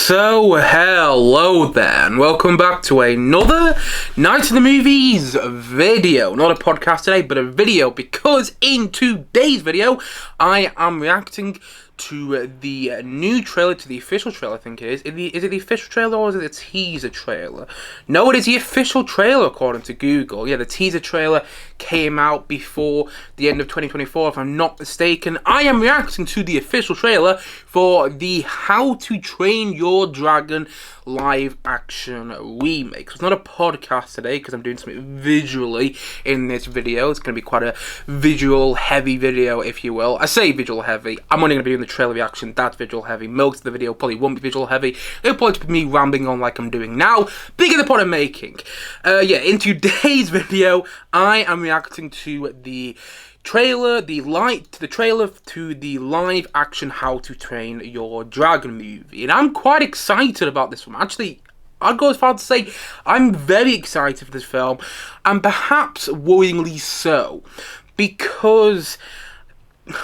So, hello there, and welcome back to another Night of the Movies video. Not a podcast today, but a video, because in today's video, I am reacting to the new trailer, to the official trailer, I think it is. Is it the official trailer or is it the teaser trailer? No, it is the official trailer according to Google. Yeah, the teaser trailer came out before the end of 2024, if I'm not mistaken. I am reacting to the official trailer for the How to Train Your Dragon live action remake. So it's not a podcast today because I'm doing something visually in this video. It's going to be quite a visual heavy video, if you will. I say visual heavy. I'm only going to be doing the trailer reaction. That's visual heavy. Most of the video probably won't be visual heavy. It'll probably be me rambling on like I'm doing now. Bigger the point I'm making. In today's video, I am reacting to the trailer, the live action How to Train Your Dragon movie, and I'm quite excited about this one. Actually, I'd go as far to say I'm very excited for this film, and perhaps worryingly so, because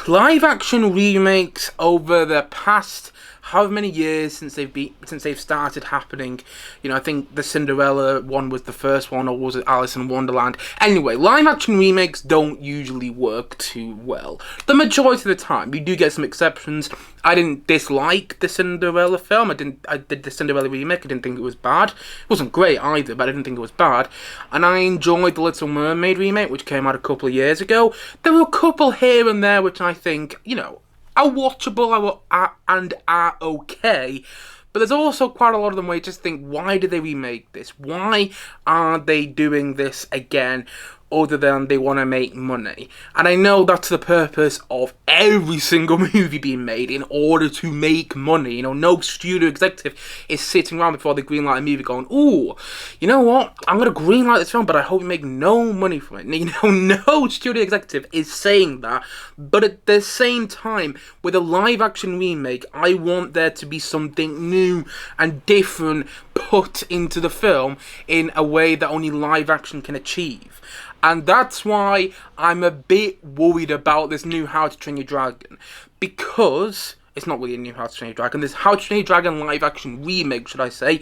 live action remakes over the past however many years since they've started happening, you know, I think the Cinderella one was the first one, or was it Alice in Wonderland? Anyway, live action remakes don't usually work too well. The majority of the time, you do get some exceptions. I didn't dislike the Cinderella film. I did the Cinderella remake. I didn't think it was bad. It wasn't great either, but I didn't think it was bad. And I enjoyed the Little Mermaid remake, which came out a couple of years ago. There were a couple here and there which I think, you know, are watchable and are okay, but there's also quite a lot of them where you just think, why did they remake this? Why are they doing this again, other than they want to make money? And I know that's the purpose of every single movie being made, in order to make money. You know, no studio executive is sitting around before they greenlight a movie going, ooh, you know what, I'm going to greenlight this film, but I hope you make no money from it. You know, no studio executive is saying that. But at the same time, with a live action remake, I want there to be something new and different put into the film in a way that only live action can achieve. And that's why I'm a bit worried about this new How to Train Your Dragon, because it's not really a new How to Train Your Dragon, this How to Train Your Dragon live action remake, should I say,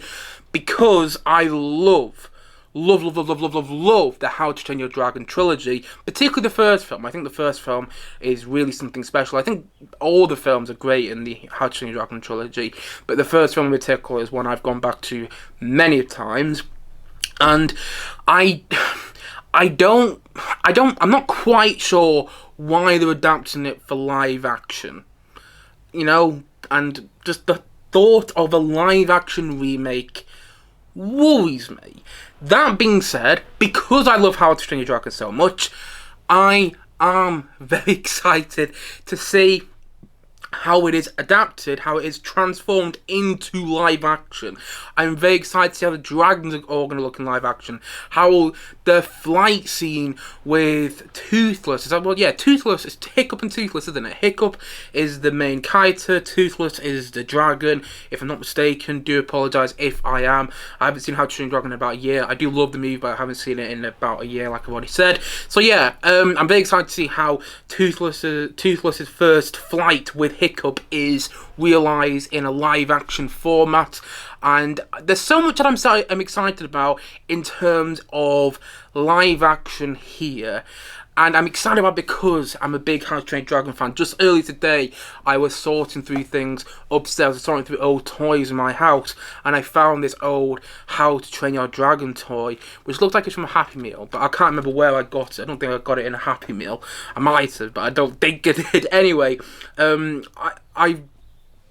because I love the How to Train Your Dragon trilogy, particularly the first film. I think the first film is really something special. I think all the films are great in the How to Train Your Dragon trilogy, but the first film in particular is one I've gone back to many times, and I'm not quite sure why they're adapting it for live action. You know, and just the thought of a live action remake worries me. That being said, because I love How to Train Your Dragon so much, I am very excited to see how it is adapted, how it is transformed into live action. I'm very excited to see how the dragons are all going to look in live action. How the flight scene with Toothless, is that, well, yeah, Toothless is Hiccup and Toothless, isn't it? Hiccup is the main character, Toothless is the dragon, if I'm not mistaken. Do apologise if I am. I haven't seen How to Train Your Dragon in about a year. I do love the movie, but I haven't seen it in about a year, like I've already said. So yeah, I'm very excited to see how Toothless's first flight with Hiccup is realised in a live action format. And there's so much that I'm excited about in terms of live action here. And I'm excited about it because I'm a big How to Train Your Dragon fan. Just earlier today, I was sorting through things upstairs. I was sorting through old toys in my house, and I found this old How to Train Your Dragon toy, which looked like it's from a Happy Meal, but I can't remember where I got it. I don't think I got it in a Happy Meal. I might have, but I don't think I did. Anyway, I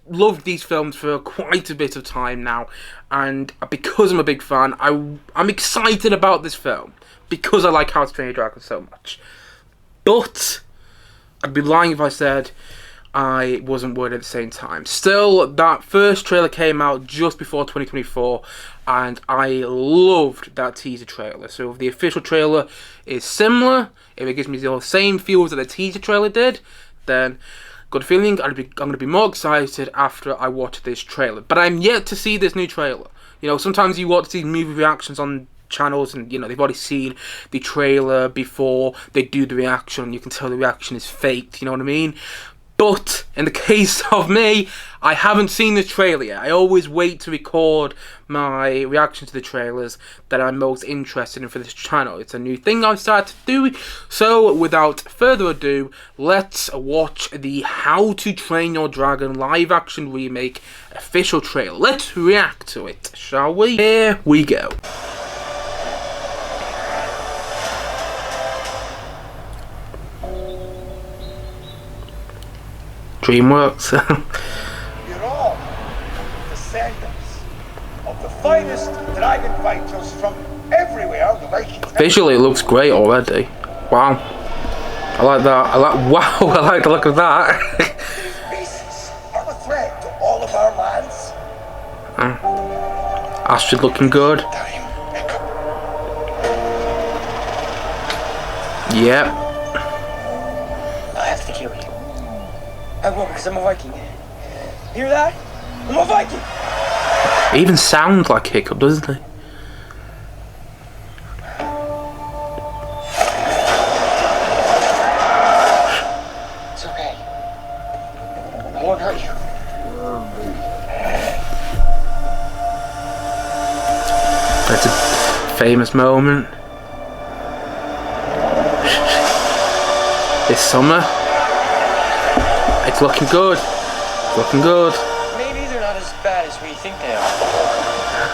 loved these films for quite a bit of time now, and because I'm a big fan, I'm excited about this film because I like How to Train Your Dragon so much. But I'd be lying if I said I wasn't worried at the same time. Still, that first trailer came out just before 2024, and I loved that teaser trailer. So if the official trailer is similar, if it gives me the same feels that the teaser trailer did, then good feeling, I'm going to be more excited after I watch this trailer. But I'm yet to see this new trailer. You know, sometimes you watch these movie reactions on channels and, you know, they've already seen the trailer before they do the reaction. You can tell the reaction is faked, you know what I mean? But in the case of me, I haven't seen the trailer yet. I always wait to record my reaction to the trailers that I'm most interested in for this channel. It's a new thing I've started to do. So without further ado, let's watch the How to Train Your Dragon live action remake official trailer. Let's react to it, shall we? Here we go. DreamWorks. You're all descendants of the finest dragon fighters from everywhere the Vikings. Visually, it looks great already. Wow. I like that. Wow, I like the look of that. These beasts are a threat to all of our lands. Astrid looking good. Yep. I have to kill you. I will, because I'm a Viking. Hear that? I'm a Viking! He even sounds like Hiccup, doesn't he? It's okay. I won't hurt you. That's a famous moment. This summer. It's looking good. It's looking good. Maybe they're not as bad as we think they are.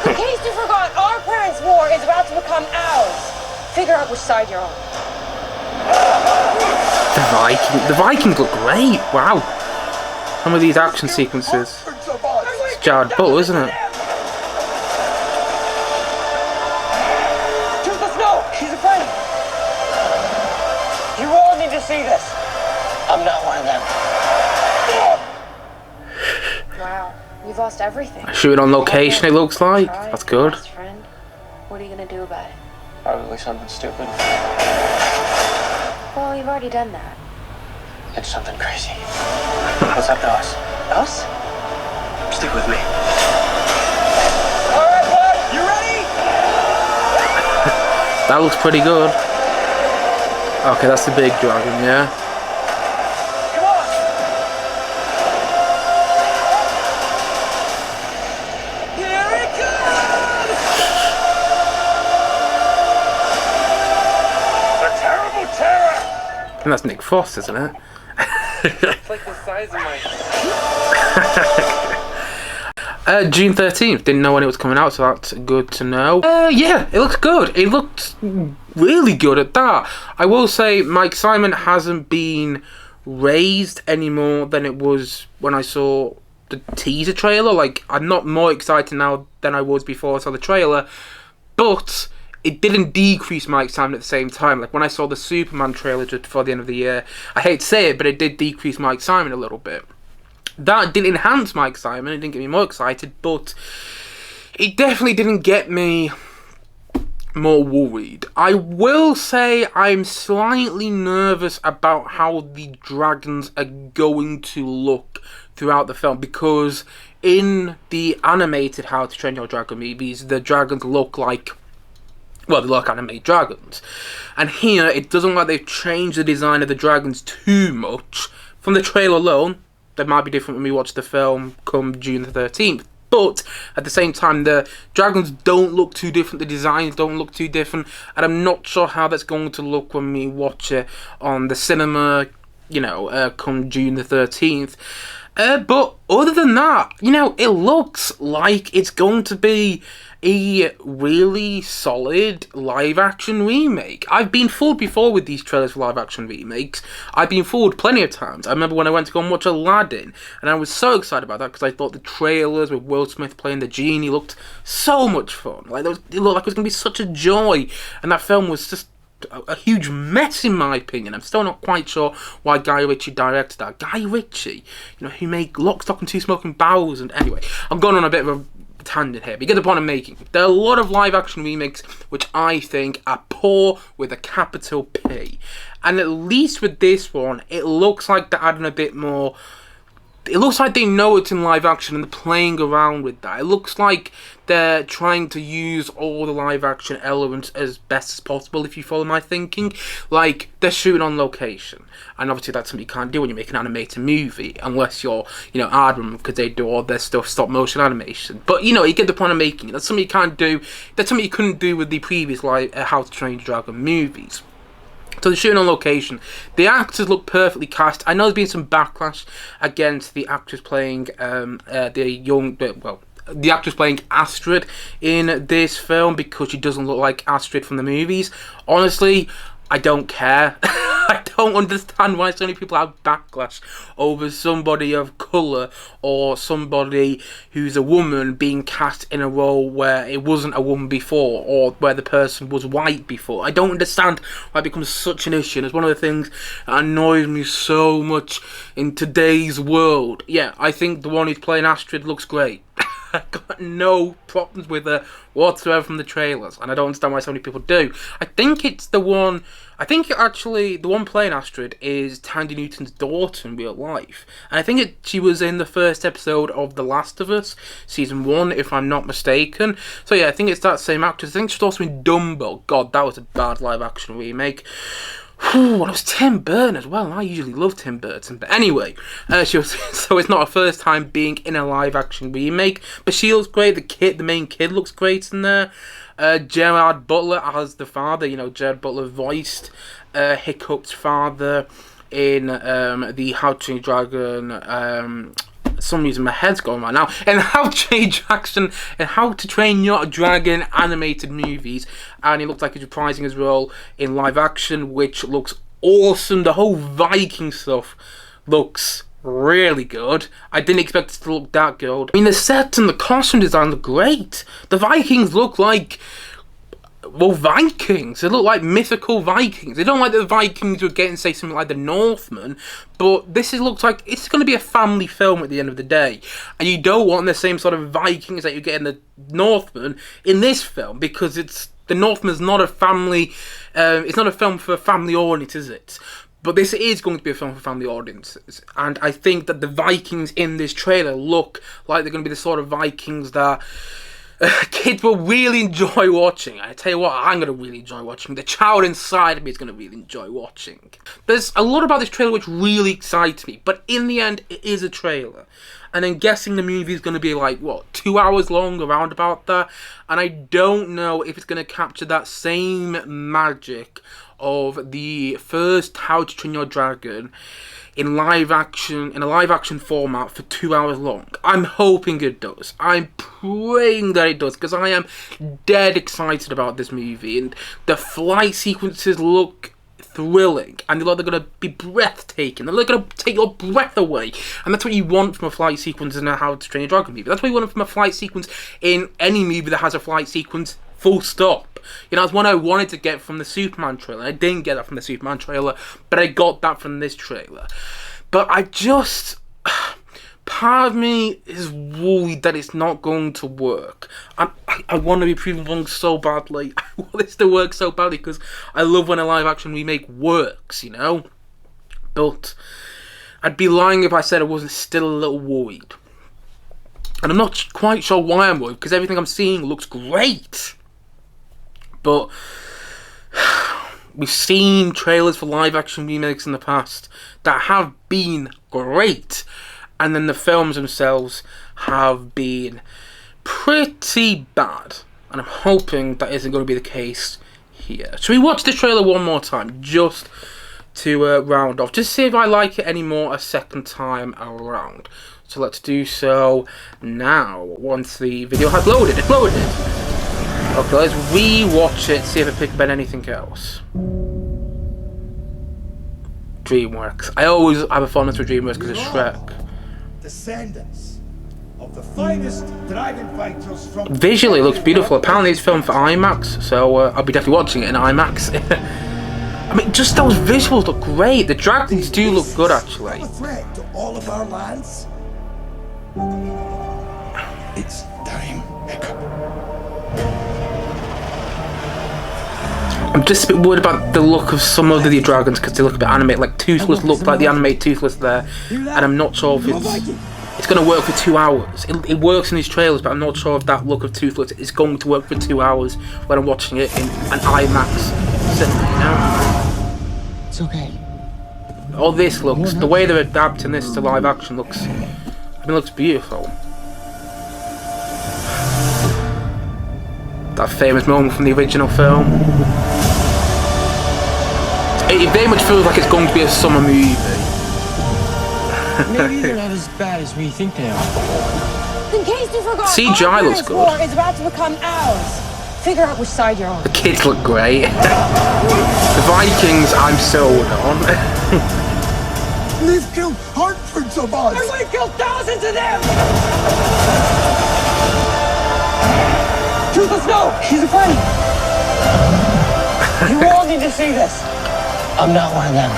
In case you forgot, our parents' war is about to become ours. Figure out which side you're on. The Vikings look great. Wow. Some of these action sequences. It's Jared Butler, isn't it? To the snow! She's a friend! You all need to see this. I'm not one of them. Wow, you've lost everything. Shooting on location, it looks like. That's good. Best friend. What are you gonna do about it? Probably something stupid. Well, you've already done that. It's something crazy. What's up to us? Us? Stick with me. Alright, bud, you ready? That looks pretty good. Okay, that's the big dragon, yeah. Come on! Here it comes! The terrible terror! And that's Nick Frost, isn't it? It's like the size of my... June 13th. Didn't know when it was coming out, so that's good to know. Yeah, it looks good. It looks really good at that. I will say my excitement hasn't been raised any more than it was when I saw the teaser trailer. Like, I'm not more excited now than I was before I saw the trailer, but it didn't decrease my excitement at the same time. Like, when I saw the Superman trailer just before the end of the year, I hate to say it, but it did decrease my excitement a little bit. That didn't enhance my excitement, it didn't get me more excited, but it definitely didn't get me more worried. I will say I'm slightly nervous about how the dragons are going to look throughout the film, because in the animated How to Train Your Dragon movies, the dragons look like, well, they look animated dragons. And here, it doesn't look like they've changed the design of the dragons too much. From the trailer alone, that might be different when we watch the film come June the 13th. But at the same time, the dragons don't look too different, the designs don't look too different, and I'm not sure how that's going to look when we watch it on the cinema, you know, come June the 13th. But other than that, you know, it looks like it's going to be a really solid live-action remake. I've been fooled before with these trailers for live-action remakes. I've been fooled plenty of times. I remember when I went to go and watch Aladdin, and I was so excited about that because I thought the trailers with Will Smith playing the genie looked so much fun. Like, it looked like it was going to be such a joy, and that film was just a huge mess in my opinion. I'm still not quite sure why Guy Ritchie directed that. Guy Ritchie, you know, who made Lock, Stock and Two Smoking Barrels, and anyway, I'm going on a bit of a tangent here, but you get the point I'm making. There are a lot of live action remakes which I think are poor with a capital P, and at least with this one, it looks like they're adding a bit more it looks like they know it's in live action and they're playing around with that. It looks like they're trying to use all the live action elements as best as possible, if you follow my thinking. Like, they're shooting on location. And obviously that's something you can't do when you make an animated movie, unless you're, Aardman, because they do all their stuff stop motion animation. But, you get the point of making it. That's something you can't do. That's something you couldn't do with the previous How to Train Your Dragon movies. So they're shooting on location. The actors look perfectly cast. I know there's been some backlash against the actress playing the actress playing Astrid in this film because she doesn't look like Astrid from the movies. Honestly, I don't care. I don't understand why so many people have backlash over somebody of colour or somebody who's a woman being cast in a role where it wasn't a woman before or where the person was white before. I don't understand why it becomes such an issue, and it's one of the things that annoys me so much in today's world. Yeah, I think the one who's playing Astrid looks great. I got no problems with her whatsoever from the trailers, and I don't understand why so many people do. I think the one playing Astrid is Tandy Newton's daughter in real life, and I think she was in the first episode of The Last of Us, season 1, if I'm not mistaken. So yeah, I think it's that same actress. I think she's also in Dumbo. God, that was a bad live action remake. Whew, it was Tim Burton as well. I usually love Tim Burton, but anyway, so it's not her first time being in a live action remake, but she looks great. The main kid looks great in there. Gerard Butler as the father. Gerard Butler voiced Hiccup's father in the How to Train Your Dragon. For some reason my head's going right now. And How to Train Your Dragon animated movies, and he looks like he's reprising his role in live action, which looks awesome. The whole Viking stuff looks really good. I didn't expect it to look that good. I mean, the sets and the costume design look great. The Vikings look like Vikings. They look like mythical Vikings. They don't like the Vikings would get and say something like the Northmen, but looks like it's going to be a family film at the end of the day, and you don't want the same sort of Vikings that you get in the Northmen in this film, because the Northman's not a family. It's not a film for a family audience, is it? But this is going to be a film for family audiences, and I think that the Vikings in this trailer look like they're going to be the sort of Vikings that kids will really enjoy watching. I tell you what, I'm going to really enjoy watching. The child inside of me is going to really enjoy watching. There's a lot about this trailer which really excites me, but in the end, it is a trailer. And I'm guessing the movie is going to be 2 hours long, around about that. And I don't know if it's going to capture that same magic of the first How to Train Your Dragon in a live action format for 2 hours long. I'm hoping it does. I'm praying that it does, because I am dead excited about this movie, and the flight sequences look thrilling, and they're going to be breathtaking. They're going to take your breath away, and that's what you want from a flight sequence in a How to Train Your Dragon movie. That's what you want from a flight sequence in any movie that has a flight sequence, full stop. That's what I wanted to get from the Superman trailer. I didn't get that from the Superman trailer, but I got that from this trailer. But part of me is worried that it's not going to work. I want to be proven wrong so badly. I want this to work so badly, because I love when a live action remake works, But I'd be lying if I said I wasn't still a little worried. And I'm not quite sure why I'm worried, because everything I'm seeing looks great. But we've seen trailers for live action remakes in the past that have been great, and then the films themselves have been pretty bad, and I'm hoping that isn't going to be the case here. Should we watch the trailer one more time, just to round off, just see if I like it anymore a second time around? So let's do so now, once the video has loaded. It's loaded. Okay, let's re-watch it, see if I pick up anything else. DreamWorks. I always have a fondness for DreamWorks because of Shrek. Descendants of the finest dragon fighters from... Visually, it looks beautiful. Apparently, it's filmed for IMAX, so I'll be definitely watching it in IMAX. I mean, just those visuals look great. The dragons do look good, actually. A threat to all of our lands. It's time, Hiccup. I'm just a bit worried about the look of some of the dragons because they look a bit animated. Like Toothless looked like the animated Toothless there, and I'm not sure if it's going to work for 2 hours. It works in these trailers, but I'm not sure if that look of Toothless is going to work for 2 hours when I'm watching it in an IMAX cinema. You know? It's okay. All this looks, the way they're adapting this to live action looks beautiful. That famous moment from the original film. It very much feels like it's going to be a summer movie. Maybe they're not as bad as we think they are. In case you forgot, CGI our looks parents' good. war is about to become ours. Figure out which side you're on. The kids look great. The Vikings, I'm sold on. They've killed hundreds of us! I'm gonna kill thousands of them! Toothless, no! She's a friend! You all need to see this. I'm not one of them.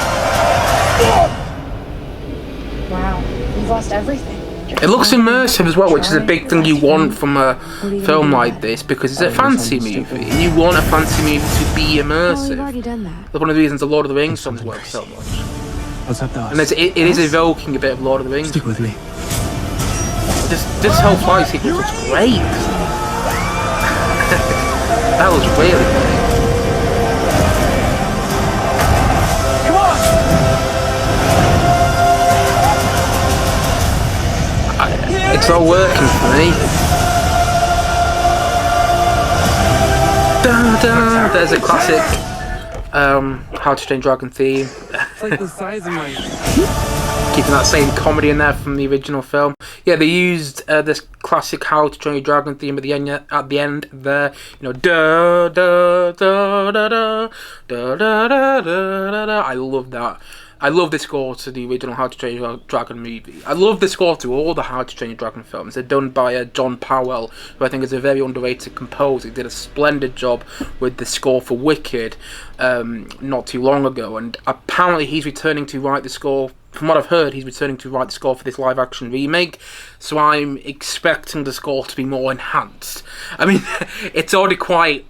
Wow, you've lost everything. It looks immersive as well, which is a big thing you want from a film like this, because it's a fantasy movie, and you want a fantasy movie to be immersive. We've already done that. That's one of the reasons the Lord of the Rings films work so much. What's up, And it is evoking a bit of Lord of the Rings. Stick with me. This whole fight sequence looks great. That was really great. Come on! It's all working for me. There's a classic How to Train Dragon theme. It's like the size of my... Keeping that same comedy in there from the original film. Yeah, they used this classic How to Train Your Dragon theme at the end there. You know, da da da da da da da da da da. I love that. I love the score to the original How to Train Your Dragon movie. I love the score to all the How to Train Your Dragon films. They're done by John Powell, who I think is a very underrated composer. He did a splendid job with the score for Wicked not too long ago, and apparently he's returning to write the score. From what I've heard, he's returning to write the score for this live-action remake, so I'm expecting the score to be more enhanced. I mean, it's already quite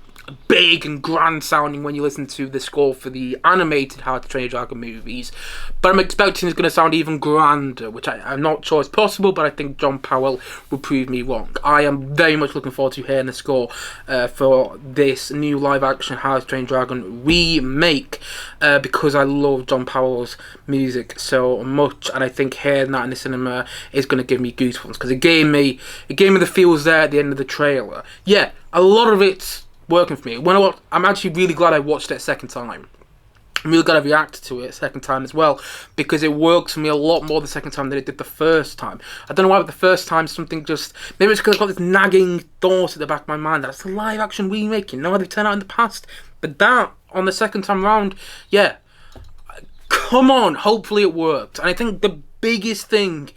big and grand sounding when you listen to the score for the animated How to Train Your Dragon movies, but I'm expecting it's going to sound even grander, which I'm not sure is possible, but I think John Powell will prove me wrong. I am very much looking forward to hearing the score for this new live action How to Train Your Dragon remake, because I love John Powell's music so much, and I think hearing that in the cinema is going to give me goosebumps, because it gave me the feels there at the end of the trailer. Yeah, a lot of it's working for me. I'm actually really glad I watched it a second time. I'm really glad I reacted to it a second time as well, because it works for me a lot more the second time than it did the first time. I don't know why, but the first time something just... Maybe it's because I've got this nagging thought at the back of my mind that it's a live action remake, you know how they've turned out in the past. But that, on the second time round, yeah, come on, hopefully it worked. And I think the biggest thing,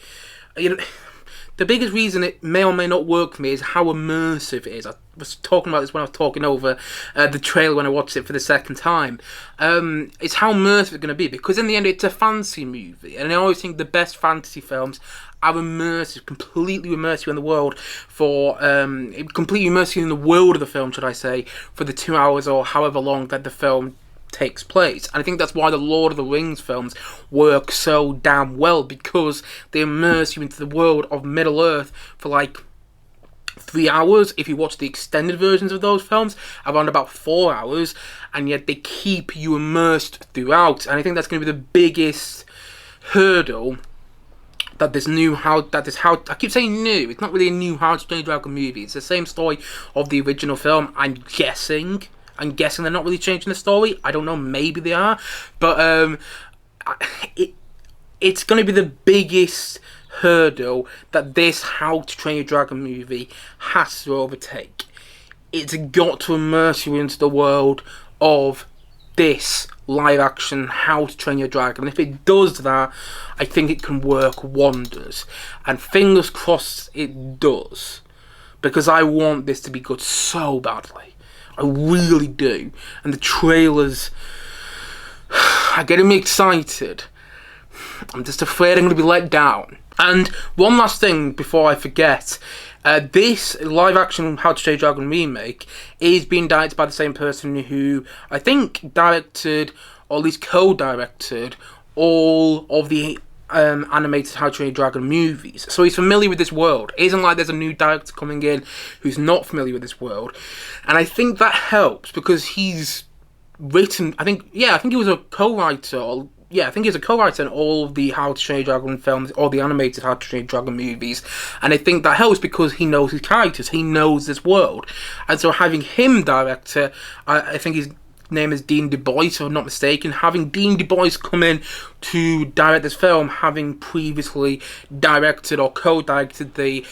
the biggest reason it may or may not work for me is how immersive it is. I was talking about this when I was talking over the trailer when I watched it for the second time. It's how immersive it's going to be, because in the end it's a fantasy movie, and I always think the best fantasy films are immersive, completely immersive in the world completely immersive in the world of the film, should I say, for the 2 hours or however long that the film takes place. And I think that's why the Lord of the Rings films work so damn well, because they immerse you into the world of Middle Earth for like 3 hours. If you watch the extended versions of those films, around about 4 hours, and yet they keep you immersed throughout. And I think that's going to be the biggest hurdle that I keep saying new, it's not really a new How to Train Your Dragon movie, it's the same story of the original film. I'm guessing they're not really changing the story. I don't know, maybe they are, but it's going to be the biggest hurdle that this How to Train Your Dragon movie has to overtake. It's got to immerse you into the world of this live action How to Train Your Dragon. And if it does that, I think it can work wonders, and fingers crossed it does, because I want this to be good so badly. I really do. And the trailers are getting me excited. I'm just afraid I'm going to be let down. And one last thing before I forget. This live-action How to Train Your Dragon remake is being directed by the same person who I think directed, or at least co-directed, all of the animated How to Train Your Dragon movies. So he's familiar with this world. It isn't like there's a new director coming in who's not familiar with this world. And I think that helps because he's written, I think he was a co-writer, I think he's a co-writer in all of the How to Train Your Dragon films, or the animated How to Train Your Dragon movies, and I think that helps because he knows his characters, he knows this world, and so having him director, I think his name is Dean Du Bois, if I'm not mistaken, having Dean Du Bois come in to direct this film, having previously directed or co-directed the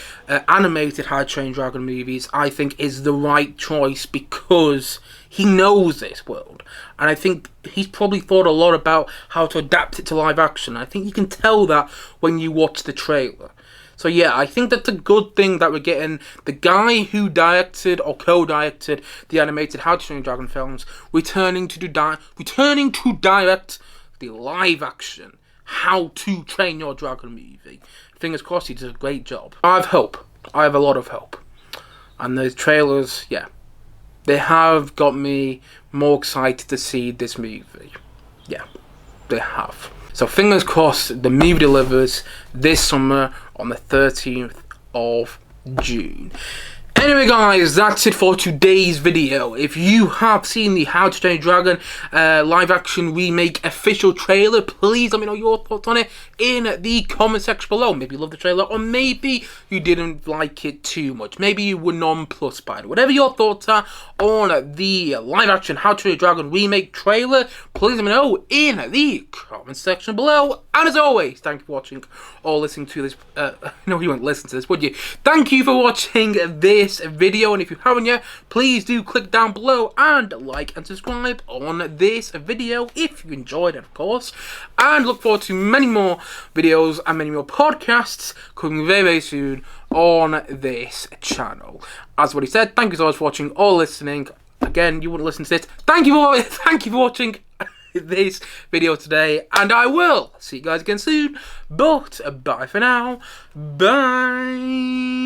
animated How to Train Your Dragon movies, I think is the right choice because he knows this world. And I think he's probably thought a lot about how to adapt it to live action. I think you can tell that when you watch the trailer. So yeah, I think that's a good thing that we're getting the guy who directed or co-directed the animated How to Train Your Dragon films returning to direct the live action How to Train Your Dragon movie. Fingers crossed, he does a great job. I have hope. I have a lot of hope. And those trailers, yeah, they have got me more excited to see this movie. Yeah, they have. So fingers crossed the movie delivers this summer on the 13th of June. Anyway guys, that's it for today's video. If you have seen the How to Train Your Dragon live action remake official trailer, please let me know your thoughts on it in the comment section below. Maybe you loved the trailer, or maybe you didn't like it too much. Maybe you were nonplussed by it. Whatever your thoughts are on the live action How to Train Your Dragon remake trailer, please let me know in the comment section below. And as always, thank you for watching or listening to this. No, you wouldn't listen to this, would you? Thank you for watching this video, and if you haven't yet, please do click down below and like and subscribe on this video if you enjoyed it, of course. And look forward to many more videos and many more podcasts coming very, very soon on this channel. As what he said, thank you so much for watching or listening. Again, you wouldn't listen to this. Thank you for watching this video today, and I will see you guys again soon. But bye for now. Bye.